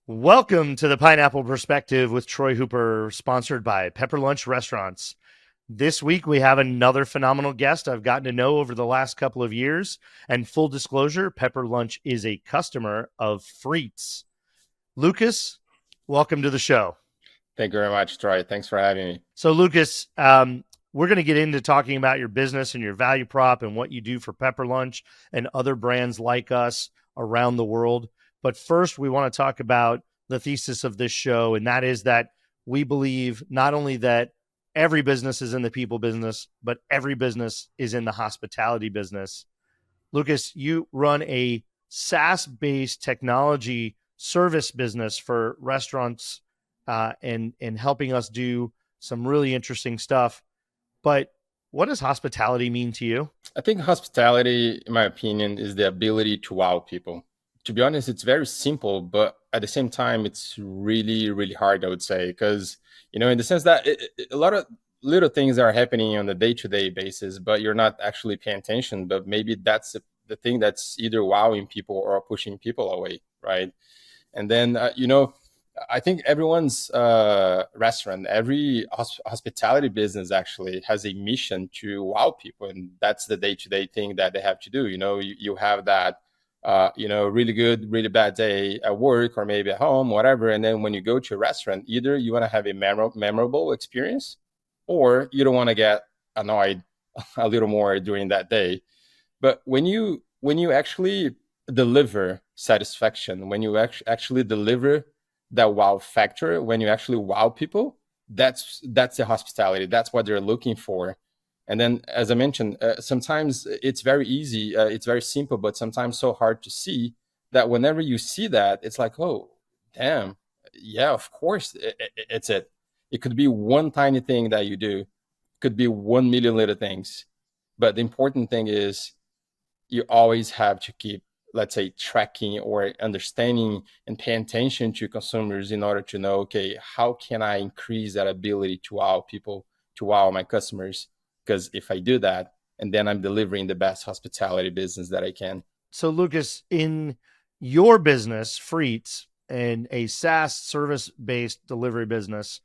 Welcome to the Pineapple Perspective with Troy Hooper, sponsored by Pepper Lunch Restaurants. This week, we have another phenomenal guest I've gotten to know over the last couple of years. And full disclosure, Pepper Lunch is a customer of Freatz. Lucas, welcome to the show. Thank you very much, Troy. Thanks for having me. So, Lucas, we're going to get into talking about your business and your value prop and what you do for Pepper Lunch and other brands like us around the world. But first, we want to talk about the thesis of this show, and that is that we believe not only that every business is in the people business, but every business is in the hospitality business. Lucas, you run a SaaS-based technology service business for restaurants and helping us do some really interesting stuff. But what does hospitality mean to you? I think hospitality, in my opinion, is the ability to wow people. To be honest, it's very simple, but at the same time, it's really, really hard, I would say, because, in the sense that a lot of little things are happening on a day-to-day basis, but you're not actually paying attention. But maybe that's the thing that's either wowing people or pushing people away, right? And then, I think everyone's restaurant, every hospitality business actually has a mission to wow people, and that's the day-to-day thing that they have to do. You have that, really good, really bad day at work or maybe at home, whatever, and then when you go to a restaurant, either you want to have a memorable experience, or you don't want to get annoyed a little more during that day. But when you actually deliver satisfaction, when you actually deliver that wow factor, when you actually wow people, that's the hospitality. That's what they're looking for. And then, as I mentioned, sometimes it's very easy, it's very simple, but sometimes so hard to see that whenever you see that, it's like, oh, damn, yeah, of course, it's it. It could be one tiny thing that you do, could be 1 million little things, but the important thing is you always have to keep, let's say, tracking or understanding and paying attention to consumers in order to know, okay, how can I increase that ability to wow people, to wow my customers? Because if I do that, and then I'm delivering the best hospitality business that I can. So, Lucas, in your business, Freatz, and a SaaS service based delivery business,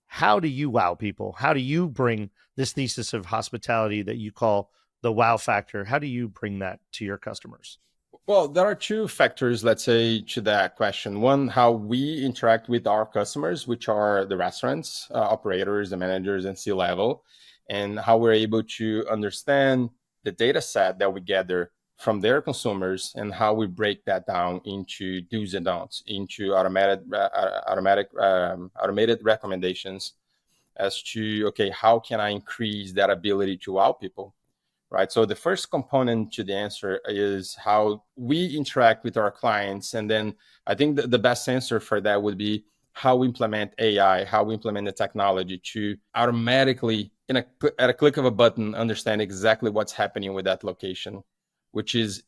how do you wow people? How do you bring this thesis of hospitality that you call the wow factor? How do you bring that to your customers? Well, there are two factors, let's say, to that question. One, how we interact with our customers, which are the restaurants, operators, the managers, and C-level, and how we're able to understand the data set that we gather from their consumers and how we break that down into do's and don'ts, into automated recommendations as to, okay, how can I increase that ability to wow people? Right. So the first component to the answer is how we interact with our clients. And then I think the best answer for that would be how we implement AI, how we implement the technology to automatically, at a click of a button, understand exactly what's happening with that location, which is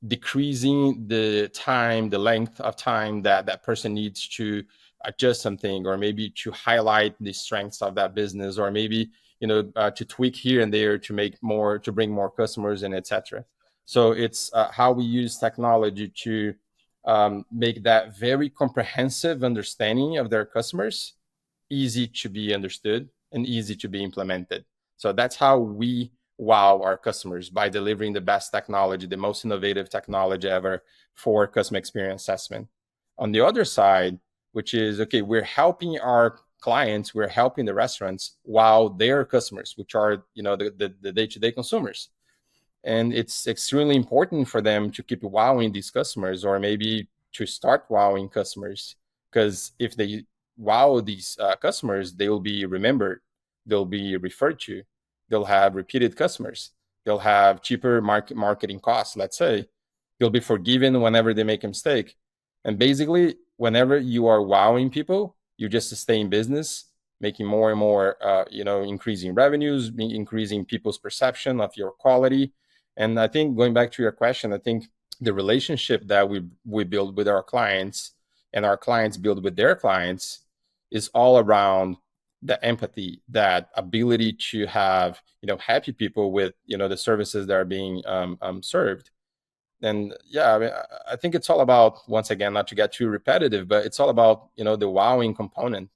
decreasing the time, the length of time that that person needs to adjust something, or maybe to highlight the strengths of that business, or maybe to tweak here and there to make more, to bring more customers and etc. So it's how we use technology to make that very comprehensive understanding of their customers easy to be understood and easy to be implemented. So that's how we wow our customers, by delivering the best technology, the most innovative technology ever for customer experience assessment. On the other side, which is, okay, we're helping our clients, we're helping the restaurants wow their customers, which are the day-to-day consumers. And it's extremely important for them to keep wowing these customers, or maybe to start wowing customers, because if they wow these customers, they will be remembered, they'll be referred to, they'll have repeated customers, they'll have cheaper marketing costs, let's say, they'll be forgiven whenever they make a mistake. And basically, whenever you are wowing people, you just stay in business, making more and more, increasing revenues, increasing people's perception of your quality. And I think, going back to your question, I think the relationship that we build with our clients, and our clients build with their clients, is all around the empathy, that ability to have happy people with the services that are being served. And yeah, I mean, I think it's all about, once again, not to get too repetitive, but it's all about, the wowing component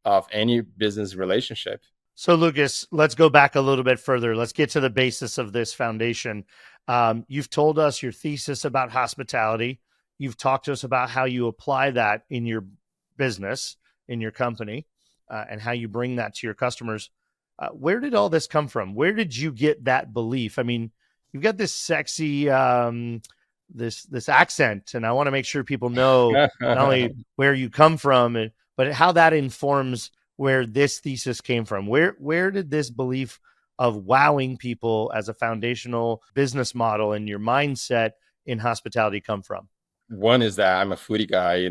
of any business relationship. So, Lucas, let's go back a little bit further. Let's get to the basis of this foundation. You've told us your thesis about hospitality. You've talked to us about how you apply that in your business, in your company, and how you bring that to your customers. Where did all this come from? Where did you get that belief? I mean, you've got this sexy this accent, and I want to make sure people know not only where you come from, but how that informs where this thesis came from. Where did this belief of wowing people as a foundational business model and your mindset in hospitality come from? One is that I'm a foodie guy.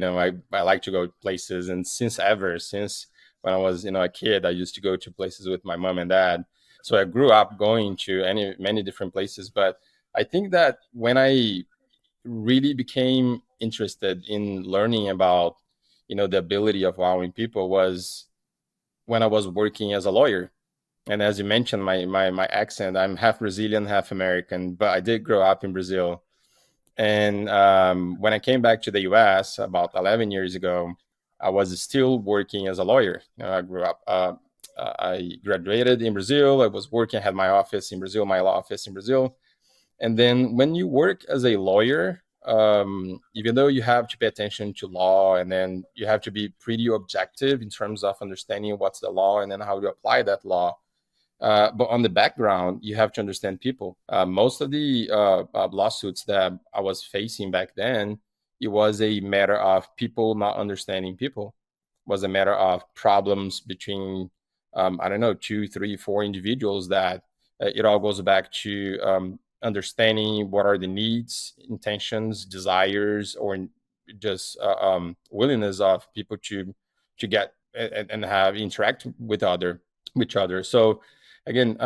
I like to go places, and since when I was a kid, I used to go to places with my mom and dad. So I grew up going to many different places. But I think that when I really became interested in learning about the ability of wowing people was when I was working as a lawyer. And as you mentioned, my accent, I'm half Brazilian, half American, but I did grow up in Brazil. And when I came back to the US about 11 years ago, I was still working as a lawyer. I grew up, I graduated in Brazil. I was working, I had my office in Brazil, my law office in Brazil. And then when you work as a lawyer, even though you have to pay attention to law, and then you have to be pretty objective in terms of understanding what's the law and then how to apply that law. But on the background, you have to understand people. Most of the lawsuits that I was facing back then, it was a matter of people not understanding people. It was a matter of problems between, I don't know, two, three, four individuals that it all goes back to understanding what are the needs, intentions, desires, or just willingness of people to get and have interact with each other. So again,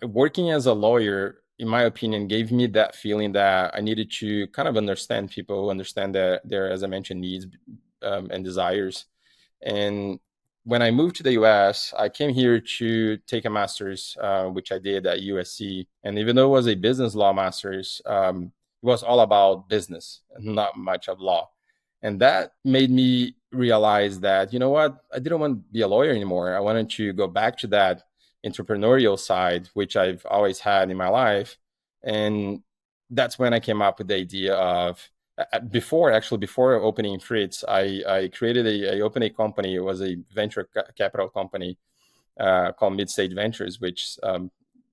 working as a lawyer, in my opinion, gave me that feeling that I needed to kind of understand people, understand their, as I mentioned, needs and desires. And when I moved to the US, I came here to take a master's, which I did at USC. And even though it was a business law master's, it was all about business and not much of law. And that made me realize that, you know what, I didn't want to be a lawyer anymore. I wanted to go back to that entrepreneurial side, which I've always had in my life. And that's when I came up with the idea of, before opening Freatz, I created I opened a company. It was a venture capital company called Midstage Ventures, which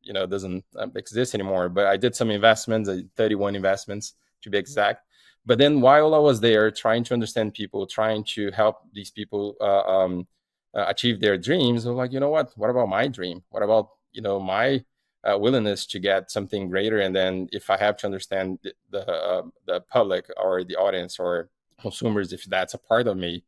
doesn't exist anymore. But I did some investments, 31 investments to be exact. But then while I was there, trying to understand people, trying to help these people achieve their dreams, I was like, you know what? What about my dream? What about my willingness to get something greater? And then if I have to understand the public or the audience or consumers, if that's a part of me,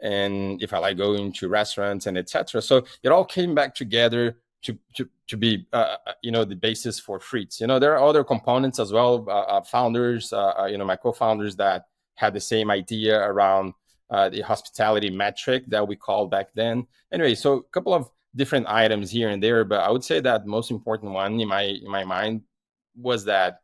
and if I like going to restaurants and etc. So it all came back together to be the basis for Freatz. There are other components as well, founders, my co-founders that had the same idea around the hospitality metric that we called back then. Anyway, so a couple of different items here and there, but I would say that most important one in my mind was that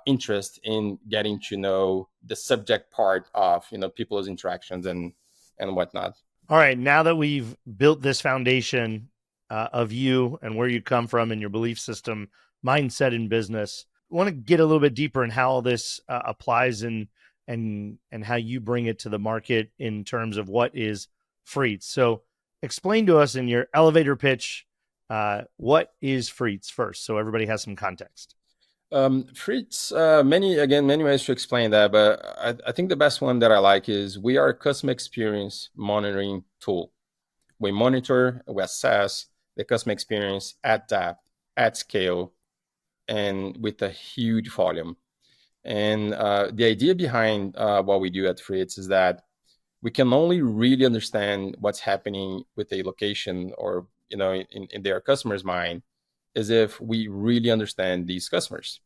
interest in getting to know the subject part of people's interactions and whatnot. All right, now that we've built this foundation of you and where you come from and your belief system, mindset in business, I want to get a little bit deeper in how all this applies and how you bring it to the market in terms of what is Freatz. So explain to us in your elevator pitch, what is Freatz first, so everybody has some context. Freatz, many ways to explain that, but I think the best one that I like is we are a customer experience monitoring tool. We monitor, we assess the customer experience at depth, at scale, and with a huge volume. And the idea behind what we do at Freatz is that we can only really understand what's happening with a location or in their customer's mind is if we really understand these customers.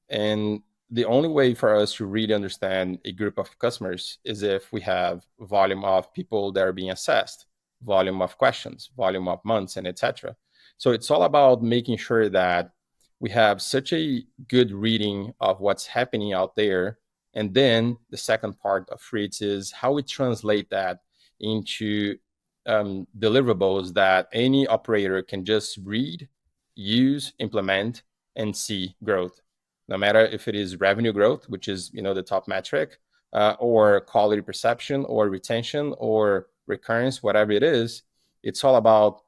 And the only way for us to really understand a group of customers is if we have volume of people that are being assessed, volume of questions, volume of months, and etc. So it's all about making sure that we have such a good reading of what's happening out there. And then the second part of Freatz is how we translate that into deliverables that any operator can just read, use, implement, and see growth. No matter if it is revenue growth, which is the top metric, or quality perception, or retention, or recurrence, whatever it is, it's all about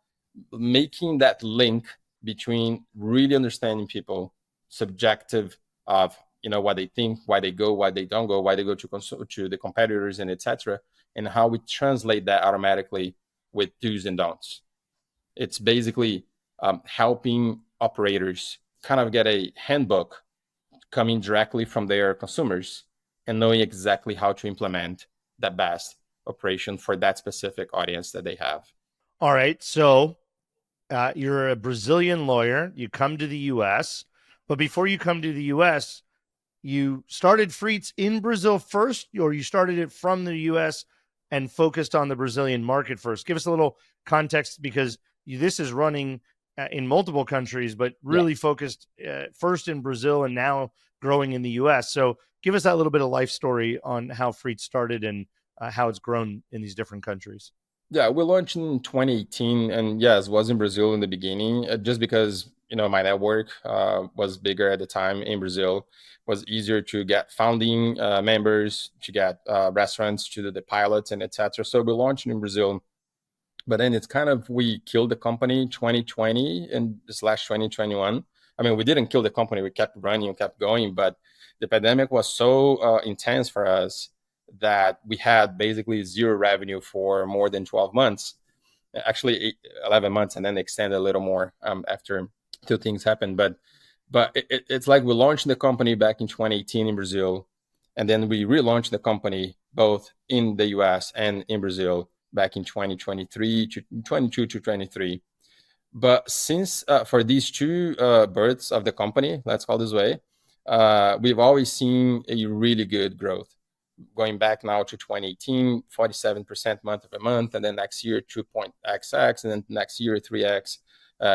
making that link between really understanding people, subjective of what they think, why they go, why they don't go, why they go to the competitors, and etc., and how we translate that automatically with do's and don'ts. It's basically helping operators kind of get a handbook coming directly from their consumers and knowing exactly how to implement the best operation for that specific audience that they have. All right. So you're a Brazilian lawyer. You come to the U.S., but before you come to the U.S., you started Freatz in Brazil first, or you started it from the U.S. and focused on the Brazilian market first? Give us a little context, because this is running in multiple countries, but really focused first in Brazil and now growing in the U.S. So give us that little bit of life story on how Freatz started and how it's grown in these different countries. Yeah, we launched in 2018, and yes, was in Brazil in the beginning, just because my network was bigger at the time in Brazil. Was easier to get founding members, to get restaurants to do the pilots and etc. So we launched in Brazil, but then it's kind of we killed the company 2020 and slash 2021. I mean, we didn't kill the company; we kept running, we kept going, but the pandemic was so intense for us that we had basically zero revenue for more than 12 months, actually 11 months, and then extended a little more after two things happened. But it's like we launched the company back in 2018 in Brazil, and then we relaunched the company both in the US and in Brazil back in 2023 to 22 to 23. But since for these two births of the company, let's call it this way, we've always seen a really good growth. Going back now to 2018, 47% month over month, and then next year 2.xx, and then next year 3x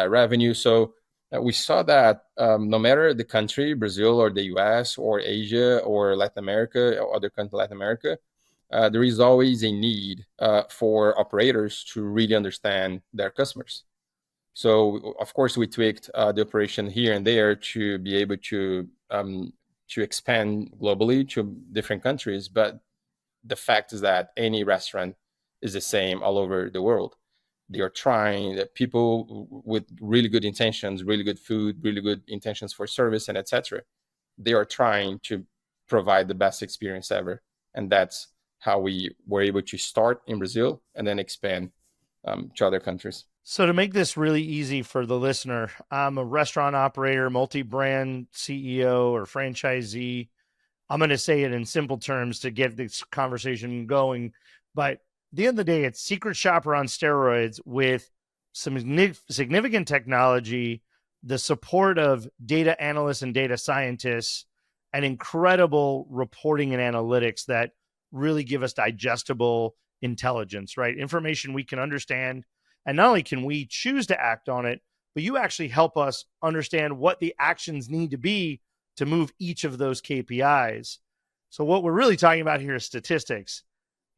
revenue. So we saw that no matter the country, Brazil or the US or Asia or Latin America or other countries Latin America, there is always a need for operators to really understand their customers. So of course we tweaked the operation here and there to be able to expand globally to different countries. But the fact is that any restaurant is the same all over the world. They are trying, that people with really good intentions, really good food, really good intentions for service, and etc. They are trying to provide the best experience ever. And that's how we were able to start in Brazil and then expand to other countries. So to make this really easy for the listener, I'm a restaurant operator, multi-brand CEO or franchisee. I'm going to say it in simple terms to get this conversation going. But at the end of the day, it's Secret Shopper on steroids with some significant technology, the support of data analysts and data scientists, and incredible reporting and analytics that really give us digestible intelligence, right? Information we can understand. And not only can we choose to act on it, but you actually help us understand what the actions need to be to move each of those KPIs. So what we're really talking about here is statistics.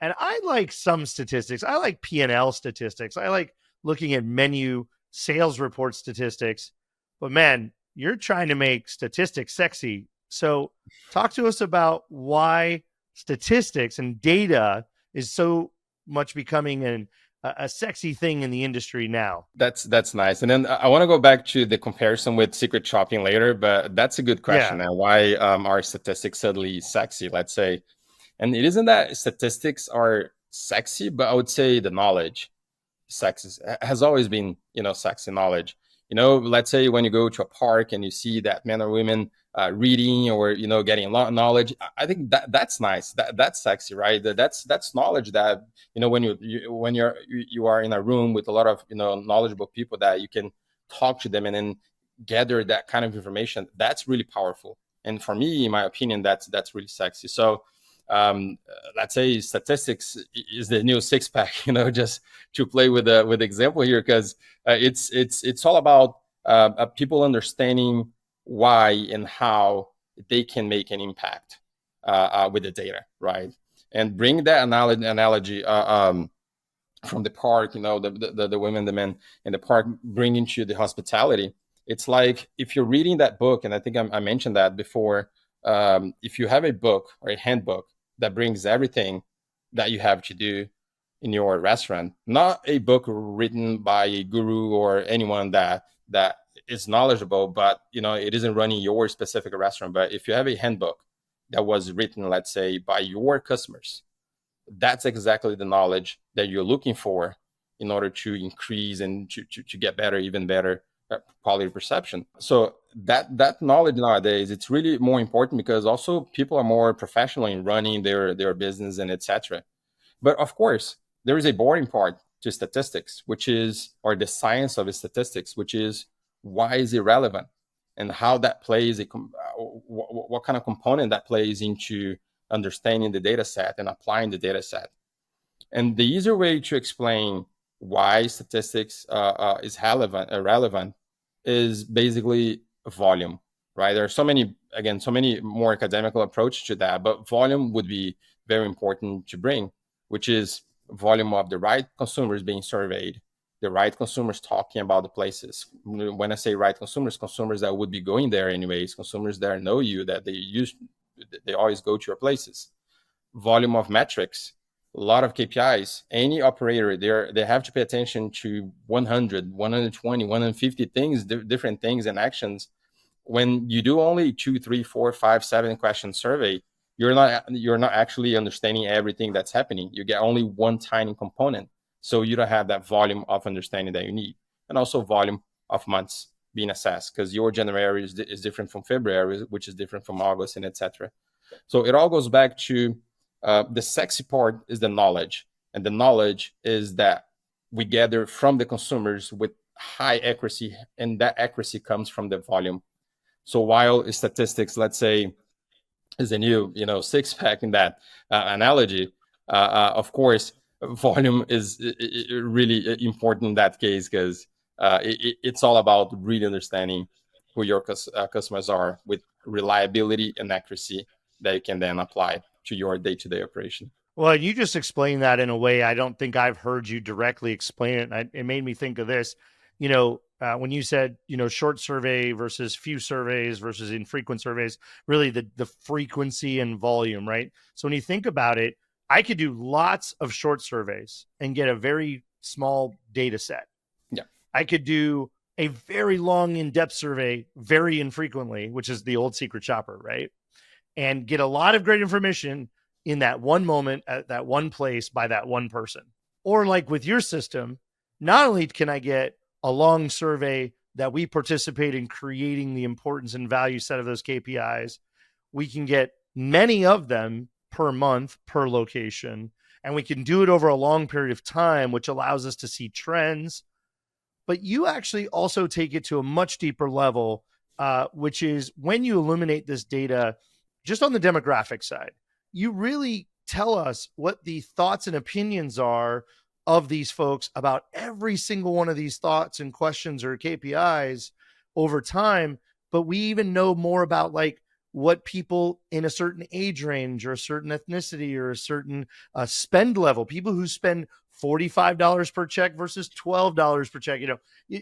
And I like some statistics. I like P&L statistics. I like looking at menu sales report statistics. But man, you're trying to make statistics sexy. So talk to us about why statistics and data is so much becoming a sexy thing in the industry now. That's nice. And then I want to go back to the comparison with secret shopping later, but that's a good question. And why are statistics suddenly sexy, let's say? And it isn't that statistics are sexy, but I would say the knowledge sexy has always been, sexy knowledge. Let's say when you go to a park and you see that men or women reading or getting a lot of knowledge, I think that's nice. That's sexy, right? That's knowledge that when you are in a room with a lot of knowledgeable people that you can talk to them and then gather that kind of information. That's really powerful. And for me, in my opinion, that's really sexy. So let's say statistics is the new six pack, just to play with the example here, because it's all about people understanding why and how they can make an impact with the data, right? And bring that analogy from the park, the women, the men in the park, bringing to the hospitality. It's like if you're reading that book, and I think I mentioned that before, if you have a book or a handbook that brings everything that you have to do in your restaurant, not a book written by a guru or anyone that is knowledgeable, but it isn't running your specific restaurant. But if you have a handbook that was written, let's say, by your customers, that's exactly the knowledge that you're looking for in order to increase and to get better, even better quality perception. So that knowledge nowadays, it's really more important because also people are more professional in running their business and etc. But of course, there is a boring part to statistics, which is, or the science of statistics, which is why is it relevant and how that plays, what kind of component that plays into understanding the data set and applying the data set. And the easier way to explain why statistics is relevant is basically volume, right? There are so many more academical approaches to that, but volume would be very important to bring, which is volume of the right consumers being surveyed, the right consumers talking about the places. When I say right consumers that would be going there anyways, consumers that know you, that they always go to your places. Volume of metrics, a lot of KPIs. Any operator, they have to pay attention to 100, 120, 150 things, different things and actions. When you do only 2, 3, 4, 5, 7 question survey, you're not actually understanding everything that's happening. You get only one tiny component. So you don't have that volume of understanding that you need. And also volume of months being assessed, because your January is different from February, which is different from August, and etc. So it all goes back to the sexy part is the knowledge. And the knowledge is that we gather from the consumers with high accuracy, and that accuracy comes from the volume. So while statistics, let's say, is a new, six pack in that analogy, of course, volume is really important in that case, because it's all about really understanding who your customers are with reliability and accuracy that you can then apply to your day-to-day operation. Well, you just explained that in a way I don't think I've heard you directly explain it. And it made me think of this, when you said, short survey versus few surveys versus infrequent surveys, really the frequency and volume, right? So when you think about it, I could do lots of short surveys and get a very small data set. Yeah. I could do a very long in-depth survey very infrequently, which is the old secret shopper, right? And get a lot of great information in that one moment at that one place by that one person. Or like with your system, not only can I get a long survey that we participate in creating the importance and value set of those KPIs, we can get many of them per month, per location, and we can do it over a long period of time, which allows us to see trends. But you actually also take it to a much deeper level, which is when you illuminate this data just on the demographic side, you really tell us what the thoughts and opinions are of these folks about every single one of these thoughts and questions or KPIs over time. But we even know more about like what people in a certain age range or a certain ethnicity or a certain spend level, people who spend $45 per check versus $12 per check.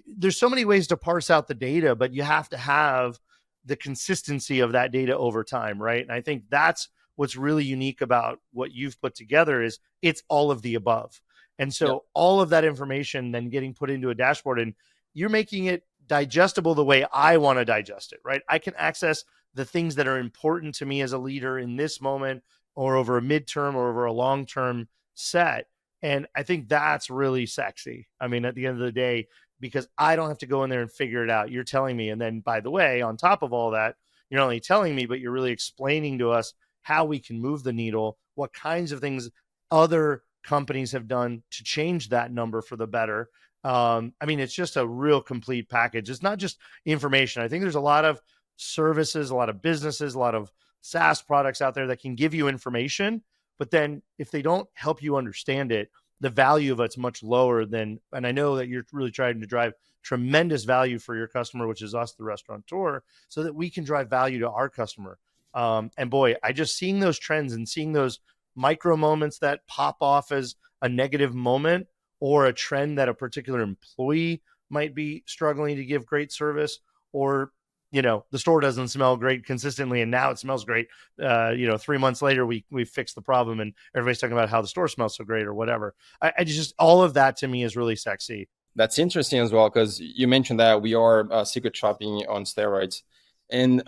There's so many ways to parse out the data, but you have to have the consistency of that data over time, right? And I think that's what's really unique about what you've put together is it's all of the above. And so all of that information then getting put into a dashboard, and you're making it digestible the way I want to digest it, right? I can access the things that are important to me as a leader in this moment or over a midterm or over a long-term set. And I think that's really sexy. I mean, at the end of the day, because I don't have to go in there and figure it out. You're telling me. And then, by the way, on top of all that, you're not only telling me, but you're really explaining to us how we can move the needle, what kinds of things other companies have done to change that number for the better. I mean, it's just a real complete package. It's not just information. I think there's a lot of services, a lot of businesses, a lot of SaaS products out there that can give you information, but then if they don't help you understand it, the value of it's much lower than, and I know that you're really trying to drive tremendous value for your customer, which is us, the restaurateur, so that we can drive value to our customer. And boy, I just seeing those trends and seeing those micro moments that pop off as a negative moment or a trend that a particular employee might be struggling to give great service, or the store doesn't smell great consistently and now it smells great. 3 months later we fixed the problem and everybody's talking about how the store smells so great or whatever. I just, all of that to me is really sexy. That's interesting as well, because you mentioned that we are secret shopping on steroids. And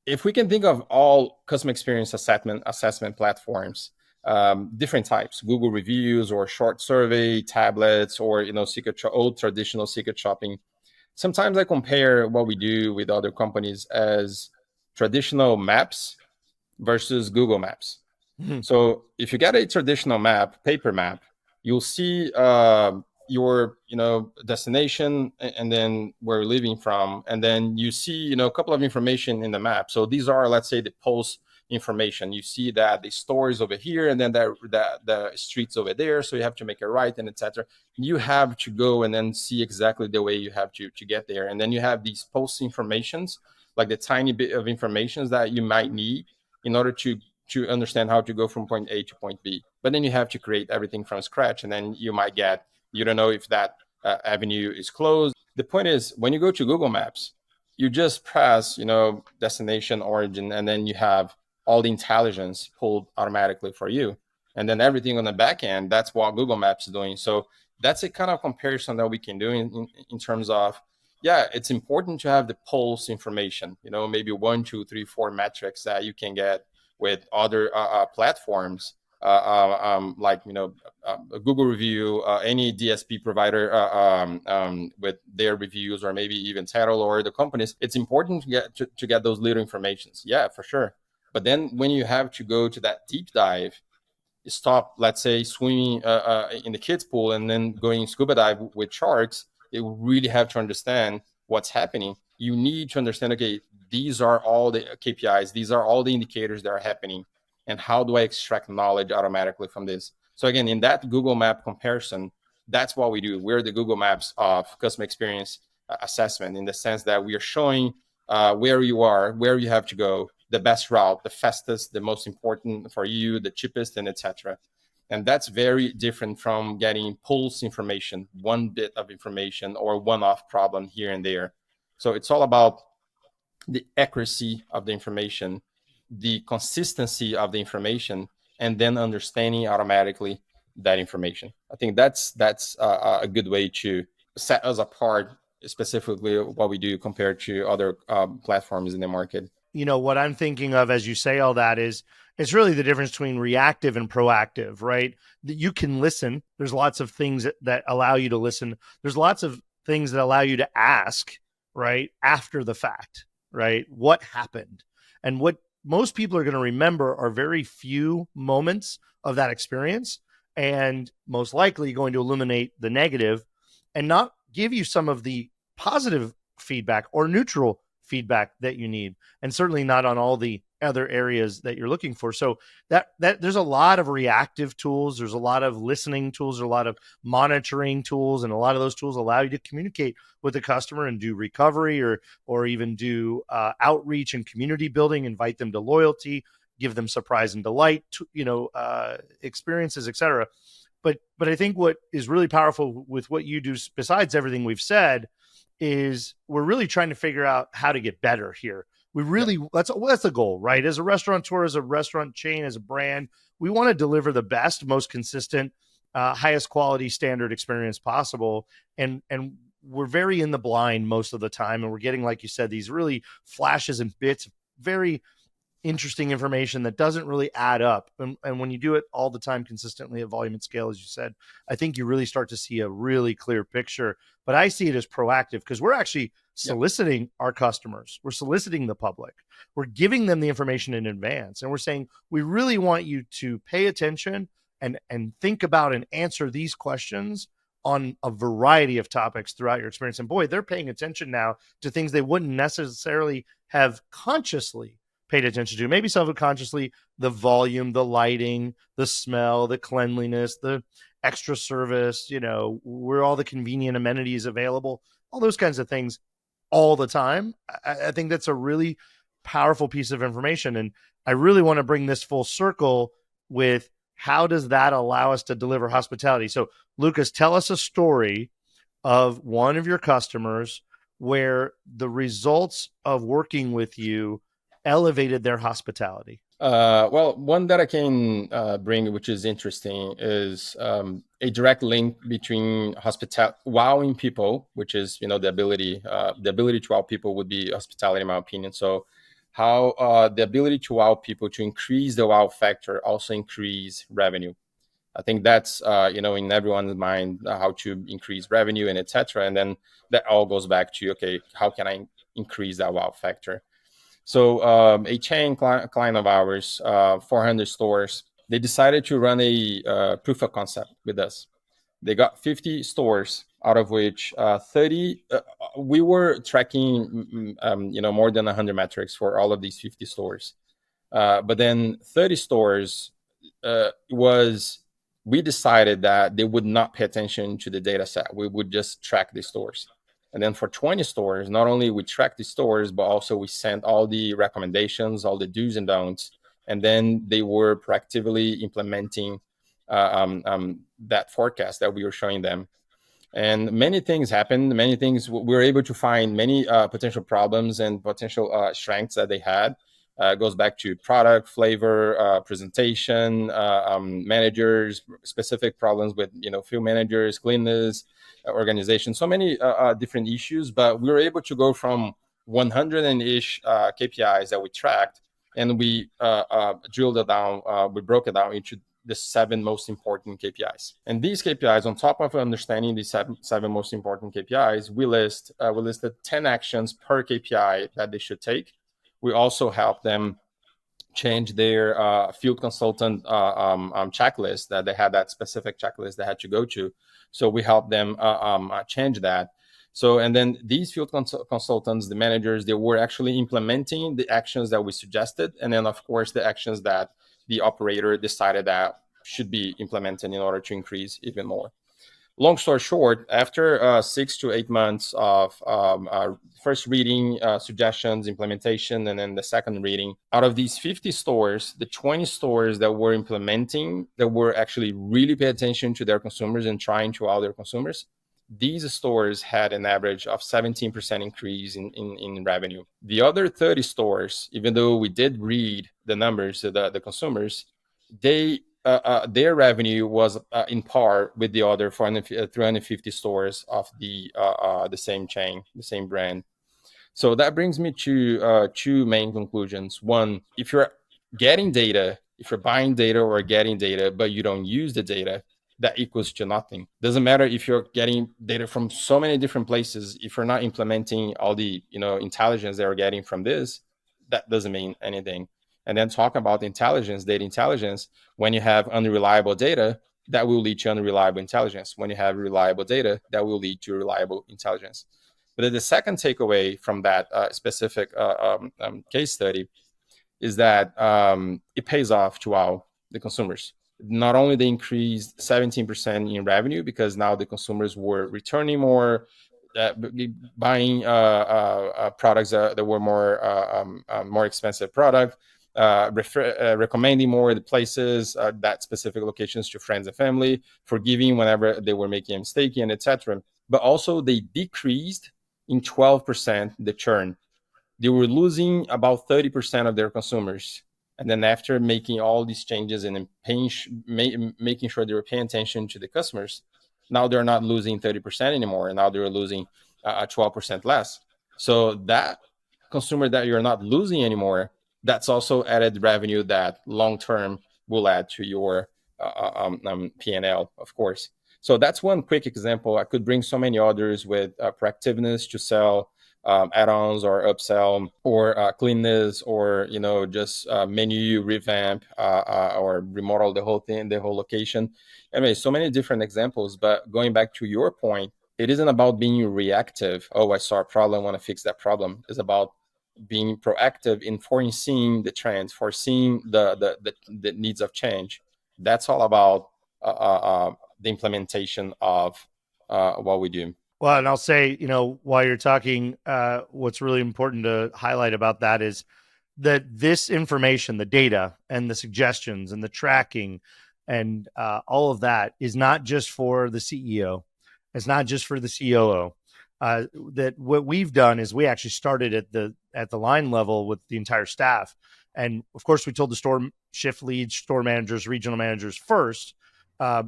if we can think of all customer experience assessment platforms, different types, Google reviews or short survey, tablets, or old traditional secret shopping. Sometimes I compare what we do with other companies as traditional maps versus Google Maps. Mm-hmm. So if you get a traditional map, paper map, you'll see your destination and then where you're leaving from, and then you see a couple of information in the map. So these are, let's say, the pulse information. You see that the store is over here and then the streets over there, so you have to make a right and etc. You have to go and then see exactly the way you have to get there. And then you have these pulse informations, like the tiny bit of information that you might need in order to understand how to go from point A to point B. But then you have to create everything from scratch, and then you might get, you don't know if that avenue is closed. The point is, when you go to Google Maps, you just press, destination, origin, and then you have all the intelligence pulled automatically for you. And then everything on the back end, that's what Google Maps is doing. So that's a kind of comparison that we can do in terms of, yeah, it's important to have the pulse information, maybe 1, 2, 3, 4 metrics that you can get with other platforms. Like Google review, any DSP provider with their reviews, or maybe even Tattle or the companies. It's important to get those little informations. Yeah, for sure. But then when you have to go to that deep dive, you stop, let's say, swimming in the kids pool and then going scuba dive with sharks. You really have to understand what's happening. You need to understand, okay, these are all the KPIs. These are all the indicators that are happening. And how do I extract knowledge automatically from this? So again, in that Google Map comparison, that's what we do. We're the Google Maps of customer experience assessment, in the sense that we are showing where you are, where you have to go, the best route, the fastest, the most important for you, the cheapest, and etc. And that's very different from getting pulse information, one bit of information or one-off problem here and there. So it's all about the accuracy of the information, the consistency of the information, and then understanding automatically that information. I think that's a good way to set us apart, specifically what we do compared to other platforms in the market. What I'm thinking of as you say all that is, it's really the difference between reactive and proactive, right? That you can listen. There's lots of things that allow you to listen. There's lots of things that allow you to ask, right, after the fact, right? What happened? And what most people are going to remember are very few moments of that experience, and most likely going to eliminate the negative and not give you some of the positive feedback or neutral feedback that you need, and certainly not on all the other areas that you're looking for. So that there's a lot of reactive tools, there's a lot of listening tools, there's a lot of monitoring tools, and a lot of those tools allow you to communicate with the customer and do recovery or even do outreach and community building, invite them to loyalty, give them surprise and delight, experiences, etc. But I think what is really powerful with what you do, besides everything we've said, is we're really trying to figure out how to get better here. We really, that's the goal, right? As a restaurateur, as a restaurant chain, as a brand, we want to deliver the best, most consistent, highest quality standard experience possible. And we're very in the blind most of the time. And we're getting, like you said, these really flashes and bits, very interesting information that doesn't really add up. And when you do it all the time consistently at volume and scale, as you said, I think you really start to see a really clear picture. But I see it as proactive, because we're actually soliciting our customers. We're soliciting the public. We're giving them the information in advance. And we're saying, we really want you to pay attention and think about and answer these questions on a variety of topics throughout your experience. And boy, they're paying attention now to things they wouldn't necessarily have consciously paid attention to. Maybe subconsciously, the volume, the lighting, the smell, the cleanliness, the extra service, where all the convenient amenities available. all those kinds of things all the time. I think that's a really powerful piece of information. And I really want to bring this full circle with how does that allow us to deliver hospitality? So, Lucas, tell us a story of one of your customers where the results of working with you elevated their hospitality. Well, one that I can bring, which is interesting, is a direct link between hospitality, wowing people, which is the ability to wow people would be hospitality, in my opinion. So, how the ability to wow people, to increase the wow factor, also increase revenue. I think that's in everyone's mind, how to increase revenue and etc. And then that all goes back to, okay, how can I increase that wow factor? So a chain client of ours, 400 stores, they decided to run a proof of concept with us. They got 50 stores, out of which 30, we were tracking, more than 100 metrics for all of these 50 stores. But then 30 stores we decided that they would not pay attention to the data set. We would just track the stores. And then for 20 stores, not only we tracked the stores, but also we sent all the recommendations, all the do's and don'ts. And then they were proactively implementing that forecast that we were showing them. And many things happened. Many things, we were able to find many potential problems and potential strengths that they had. Goes back to product, flavor, presentation, managers, specific problems with field managers, cleanliness, organization. So many different issues, but we were able to go from 100-ish KPIs that we tracked, and we drilled it down. We broke it down into the 7 most important KPIs. And these KPIs, on top of understanding the seven most important KPIs, we listed 10 actions per KPI that they should take. We also help them change their field consultant checklist, that they had that specific checklist they had to go to. So we help them change that. So, and then these field consultants, the managers, they were actually implementing the actions that we suggested. And then, of course, the actions that the operator decided that should be implemented in order to increase even more. Long story short, after 6 to 8 months of first reading, suggestions, implementation, and then the second reading, out of these 50 stores, the 20 stores that were implementing, that were actually really pay attention to their consumers and trying to wow their consumers, these stores had an average of 17% increase in revenue. The other 30 stores, even though we did read the numbers, the consumers, their revenue was in par with the other 350 stores of the same chain, the same brand. So that brings me to 2 main conclusions. One, if you're getting data, if you're buying data or getting data, but you don't use the data, that equals to nothing. Doesn't matter if you're getting data from so many different places. If you're not implementing all the intelligence that you're getting from this, that doesn't mean anything. And then talk about intelligence, data intelligence. When you have unreliable data, that will lead to unreliable intelligence. When you have reliable data, that will lead to reliable intelligence. But then the second takeaway from that specific case study is that it pays off to wow the consumers. Not only they increased 17% in revenue, because now the consumers were returning more, buying products that were more expensive product, recommending more the places, that specific locations to friends and family, forgiving whenever they were making a mistake, and etc. But also they decreased in 12% the churn. They were losing about 30% of their consumers. And then after making all these changes and making sure they were paying attention to the customers, now they're not losing 30% anymore. And now they're losing 12% less. So that consumer that you're not losing anymore, that's also added revenue that long-term will add to your P&L, of course. So that's one quick example. I could bring so many others with proactiveness to sell add-ons or upsell, or cleanness, or just menu revamp, or remodel the whole thing, the whole location. Anyway, so many different examples. But going back to your point, it isn't about being reactive. Oh, I saw a problem, I want to fix that problem. It's about being proactive in foreseeing the trends, foreseeing the needs of change. That's all about the implementation of what we do. Well, and I'll say, while you're talking, what's really important to highlight about that is that this information, the data and the suggestions and the tracking and all of that is not just for the CEO. It's not just for the COO. That what we've done is we actually started at the line level with the entire staff, and of course we told the store shift leads, store managers, regional managers first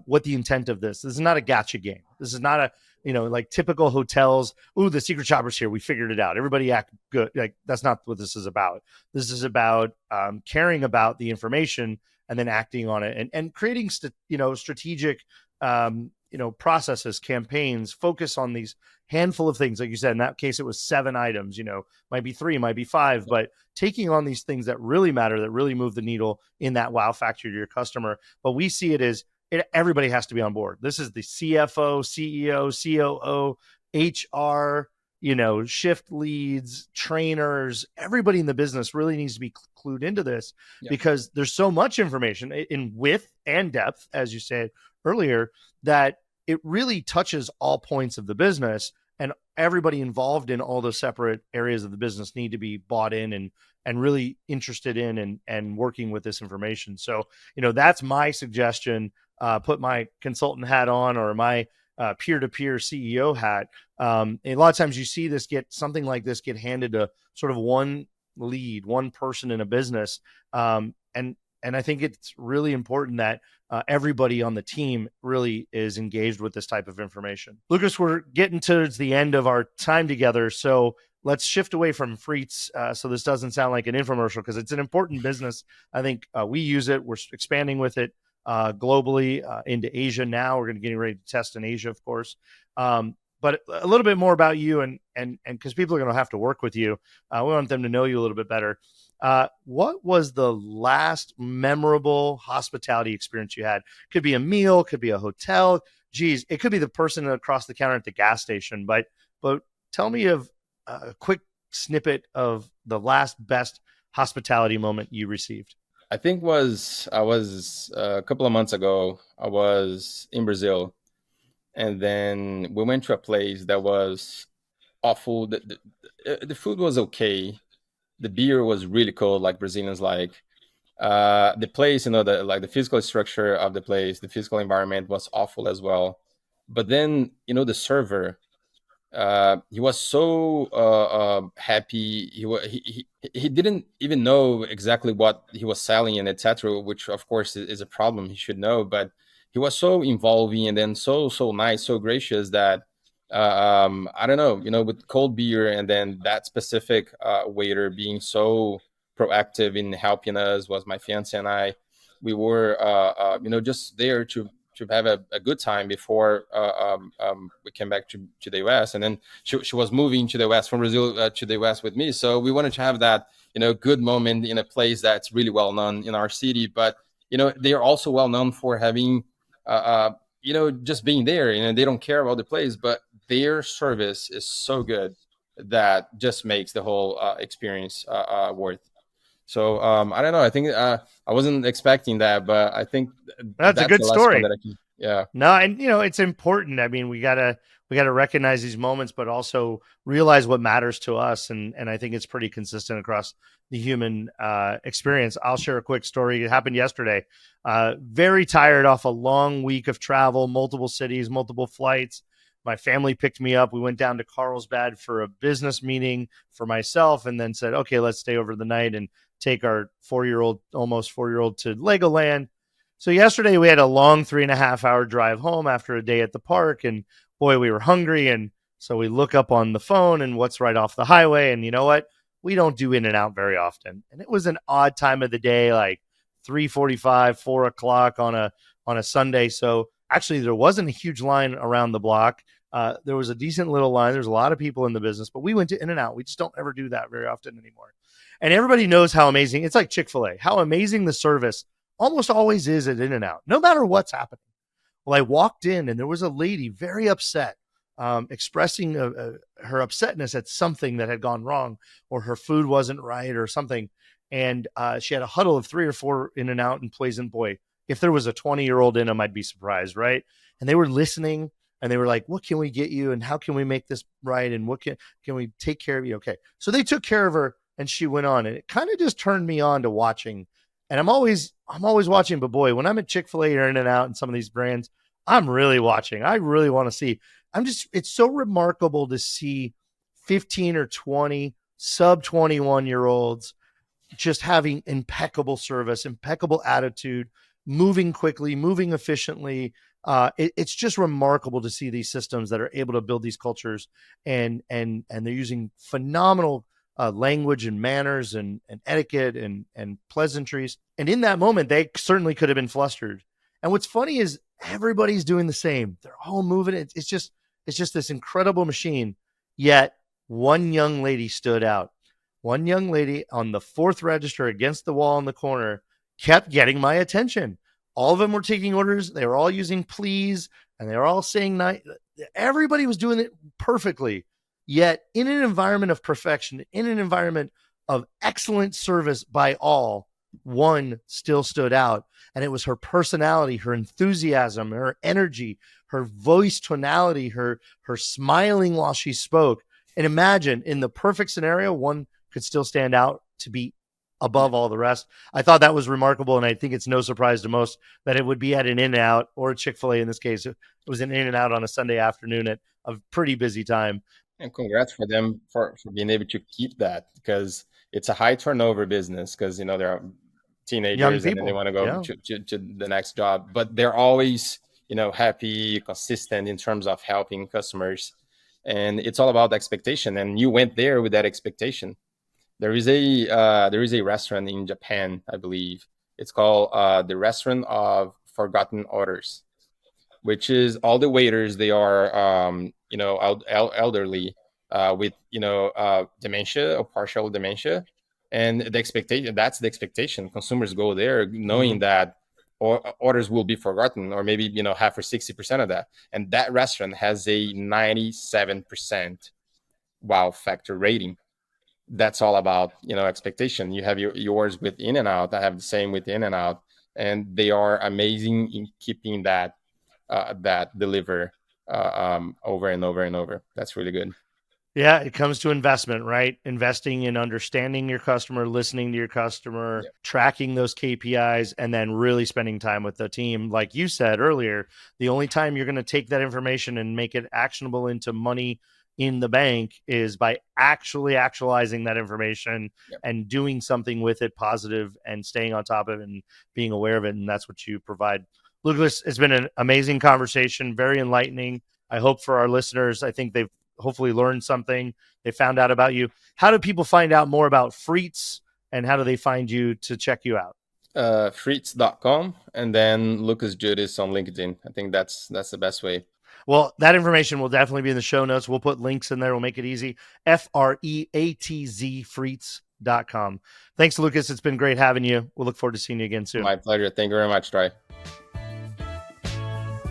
what the intent of this. This is not a gotcha game. This is not a like typical hotels. Ooh, the secret shopper's here. We figured it out. Everybody act good. Like that's not what this is about. This is about caring about the information and then acting on it and creating strategic processes, campaigns, focus on these handful of things. Like you said, in that case, it was 7 items, might be 3, might be 5, but taking on these things that really matter, that really move the needle in that wow factor to your customer. But we see it as everybody has to be on board. This is the CFO, CEO, COO, HR, shift leads, trainers, everybody in the business really needs to be clued into this because there's so much information in width and depth, as you said earlier, that it really touches all points of the business, and everybody involved in all the separate areas of the business need to be bought in and really interested in and working with this information. So, that's my suggestion. Put my consultant hat on or my peer-to-peer CEO hat. A lot of times you see something like this get handed to sort of one lead, one person in a business. And I think it's really important that everybody on the team really is engaged with this type of information. Lucas, we're getting towards the end of our time together, so let's shift away from Freatz so this doesn't sound like an infomercial because it's an important business. I think we use it. We're expanding with it globally into Asia now. We're going to get ready to test in Asia, of course. But a little bit more about you and because people are going to have to work with you. We want them to know you a little bit better. What was the last memorable hospitality experience you had? Could be a meal, could be a hotel. Geez, it could be the person across the counter at the gas station. But tell me of a quick snippet of the last best hospitality moment you received. I think I was a couple of months ago. I was in Brazil, and then we went to a place that was awful. The food was okay. The beer was really cold, like Brazilians like. The place, the physical structure of the place, the physical environment was awful as well. But then, the server, he was so happy. He didn't even know exactly what he was selling and etc., which of course is a problem. He should know, but he was so involving and then so nice, so gracious that I don't know, with cold beer and then that specific waiter being so proactive in helping us was my fiance and I. We were just there to have a good time before we came back to the US. And then she was moving to the US from Brazil to the US with me. So we wanted to have that, good moment in a place that's really well known in our city. But, they are also well known for having, just being there. They don't care about the place, but their service is so good that just makes the whole experience worth. So I don't know. I think I wasn't expecting that, but I think That's a good the last one story. that I can. Yeah. No, and it's important. I mean, we gotta recognize these moments, but also realize what matters to us. And I think it's pretty consistent across the human experience. I'll share a quick story. It happened yesterday. Very tired off a long week of travel, multiple cities, multiple flights. My family picked me up. We went down to Carlsbad for a business meeting for myself, and then said, "Okay, let's stay over the night and take our almost 4-year-old to Legoland." So yesterday we had a long 3.5-hour drive home after a day at the park, and boy, we were hungry. And so we look up on the phone and what's right off the highway. And you know what? We don't do In-N-Out very often. And it was an odd time of the day, like 3:45, 4 o'clock on a Sunday. So actually there wasn't a huge line around the block. There was a decent little line. There's a lot of people in the business, but we went to In-N-Out. We just don't ever do that very often anymore. And everybody knows how amazing, it's like Chick-fil-A, how amazing the service almost always is at In-N-Out, no matter what's happening. Well, I walked in and there was a lady very upset, expressing her upsetness at something that had gone wrong, or her food wasn't right or something. And she had a huddle of 3 or 4 In-N-Out employees. And boy, if there was a 20-year-old in them, I'd be surprised, right? And they were listening. and they were like, what can we get you? And how can we make this right? And what can we take care of you? Okay. So they took care of her and she went on, and it kind of just turned me on to watching. And I'm always watching, but boy, when I'm at Chick-fil-A or In-N-Out and some of these brands, I'm really watching. I really want to see. It's so remarkable to see 15 or 20 sub 21-year-olds just having impeccable service, impeccable attitude, moving quickly, moving efficiently. It's just remarkable to see these systems that are able to build these cultures, and they're using phenomenal language and manners and etiquette and pleasantries. And in that moment, they certainly could have been flustered. And what's funny is everybody's doing the same. They're all moving. It's just this incredible machine. Yet one young lady stood out. One young lady on the fourth register against the wall in the corner kept getting my attention. All of them were taking orders. They were all using please, and they were all saying nice. Everybody was doing it perfectly. Yet in an environment of perfection, in an environment of excellent service by all, one still stood out. And it was her personality, her enthusiasm, her energy, her voice tonality, her smiling while she spoke. And imagine, in the perfect scenario, one could still stand out to be above all the rest. I thought that was remarkable, and I think it's no surprise to most that it would be at an In-N-Out or a Chick-fil-A in this case. It was an In-N-Out on a Sunday afternoon at a pretty busy time. And congrats for them for being able to keep that, because it's a high turnover business, because there are teenagers and then they want to go to the next job, but they're always happy, consistent in terms of helping customers. And it's all about expectation, and you went there with that expectation. There is a restaurant in Japan, I believe. It's called the Restaurant of Forgotten Orders, which is all the waiters, they are elderly with dementia or partial dementia. And that's the expectation. Consumers go there knowing that orders will be forgotten, or maybe half or 60% of that. And that restaurant has a 97% wow factor rating. That's all about expectation. You have yours with In-N-Out. I have the same with In-N-Out, and they are amazing in keeping that deliver over and over and over. That's really good. Yeah, it comes to investment, right? Investing in understanding your customer, listening to your customer, tracking those KPIs, and then really spending time with the team. Like you said earlier, the only time you're going to take that information and make it actionable into money in the bank is by actually actualizing that information and doing something with it positive and staying on top of it and being aware of it. And that's what you provide. Lucas, it's been an amazing conversation, very enlightening. I hope for our listeners, I think they've hopefully learned something. They found out about you. How do people find out more about Freatz, and how do they find you to check you out? Freatz.com, and then Lucas Judice on LinkedIn. I think that's the best way. Well, that information will definitely be in the show notes. We'll put links in there. We'll make it easy. FREATZ, Freatz.com. Thanks, Lucas. It's been great having you. We'll look forward to seeing you again soon. My pleasure. Thank you very much, Troy.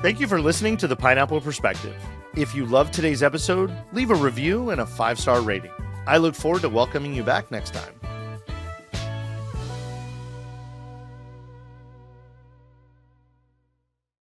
Thank you for listening to The Pineapple Perspective. If you loved today's episode, leave a review and a 5-star rating. I look forward to welcoming you back next time.